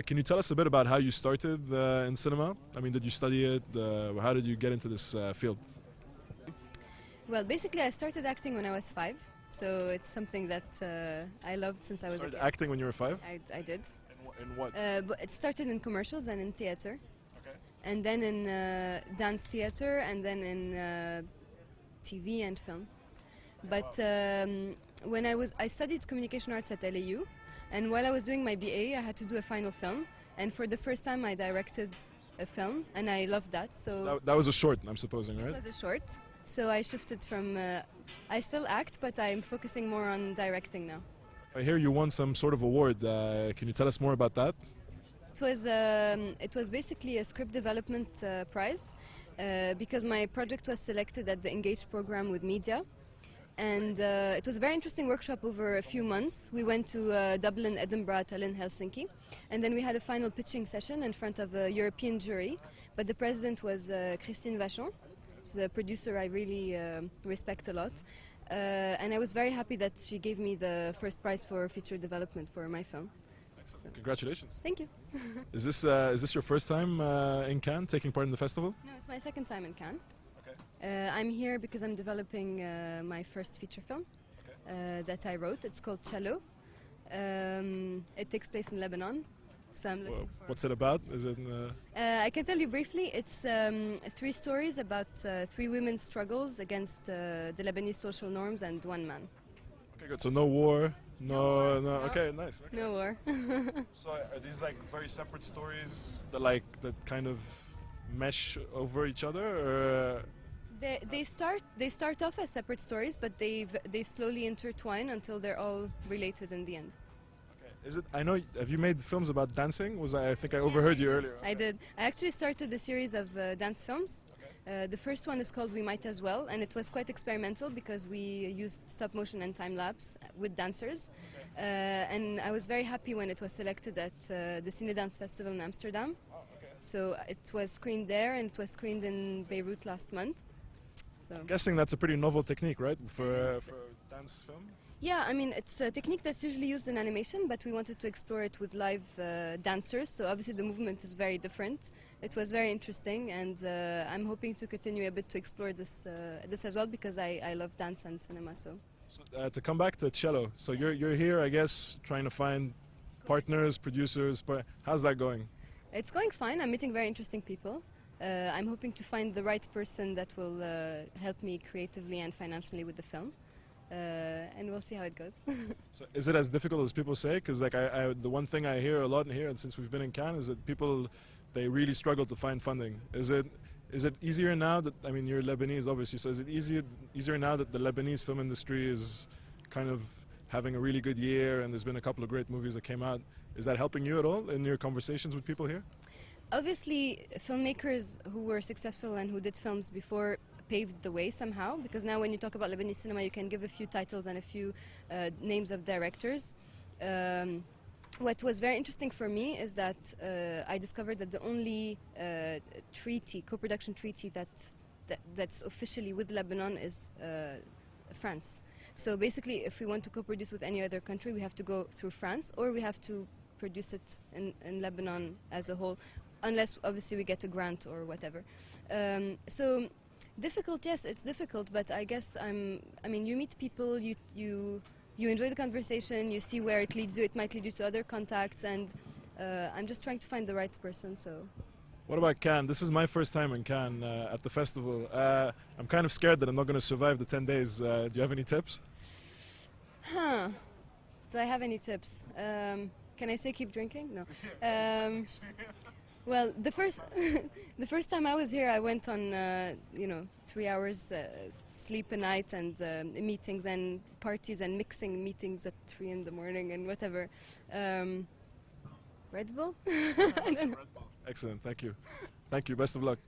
Can you tell us a bit about how you started in cinema? I mean, did you study it? How did you get into this field? Well, basically, I started acting when I was 5, so it's something that I loved since I was a kid. Acting when you were 5? I did. In what? But it started in commercials and in theater, Okay. and then in dance theater, and then in TV and film. But when I studied communication arts at LAU, and while I was doing my BA, I had to do a final film, and for the first time I directed a film, and I loved that. So that was a short, I'm supposing, right? it was a short. So I shifted from, I still act, but I'm focusing more on directing now. I hear you won some sort of award. Can you tell us more about that? It was basically a script development prize because my project was selected at the Engage program with media. And it was a very interesting workshop over a few months. We went to Dublin, Edinburgh, Tallinn, Helsinki, and then we had a final pitching session in front of a European jury. But the president was Christine Vachon. She's a producer I really respect a lot. And I was very happy that she gave me the first prize for feature development for my film. Excellent. So. Congratulations. Thank you. Is this your first time in Cannes, taking part in the festival? No, it's my second time in Cannes. I'm here because I'm developing my first feature film that I wrote. It's called Cello. It takes place in Lebanon. So I'm looking for. What's it about? Is it? I can tell you briefly. It's 3 stories about 3 women's struggles against the Lebanese social norms and one man. Okay, good. So no war. No. Okay, nice. Okay. No war. So are these like very separate stories that kind of mesh over each other, or? They start off as separate stories, but they slowly intertwine until they're all related in the end. Okay. Is it? I know. Have you made films about dancing? I think I overheard you earlier. I did. I actually started a series of dance films. Okay. The first one is called We Might As Well, and it was quite experimental because we used stop motion and time lapse with dancers. Okay. And I was very happy when it was selected at the Cine Dance Festival in Amsterdam. Oh, okay. So it was screened there, and it was screened in Beirut last month. So. I'm guessing that's a pretty novel technique, right, for a dance film? Yeah, I mean, it's a technique that's usually used in animation, but we wanted to explore it with live dancers, so obviously the movement is very different. It was very interesting, and I'm hoping to continue a bit to explore this as well, because I love dance and cinema. So to come back to Cello, so you're here, I guess, trying to find partners, producers. How's that going? It's going fine. I'm meeting very interesting people. I'm hoping to find the right person that will help me creatively and financially with the film, and we'll see how it goes. So is it as difficult as people say? Because the one thing I hear a lot in here, and since we've been in Cannes, is that people, they really struggle to find funding. Is it easier now that, I mean, you're Lebanese obviously, so is it easier now that the Lebanese film industry is kind of having a really good year and there's been a couple of great movies that came out? Is that helping you at all in your conversations with people here? Obviously, filmmakers who were successful and who did films before paved the way somehow, because now when you talk about Lebanese cinema, you can give a few titles and a few names of directors. What was very interesting for me is that I discovered that the only co-production treaty that's officially with Lebanon is France. So basically, if we want to co-produce with any other country, we have to go through France, or we have to produce it in Lebanon as a whole, unless obviously we get a grant or whatever. So difficult, yes, it's difficult, but I guess I mean, you meet people, you enjoy the conversation, you see where it leads you. It might lead you to other contacts, and I'm just trying to find the right person. So. What about Cannes? This is my first time in Cannes at the festival. I'm kind of scared that I'm not going to survive the 10 days. Do you have any tips? Do I have any tips? Can I say keep drinking? No. Well, the first time I was here, I went on 3 hours sleep a night and meetings and parties and mixing meetings at 3 in the morning and whatever. Red Bull? I don't know. Excellent. Thank you. Thank you. Best of luck.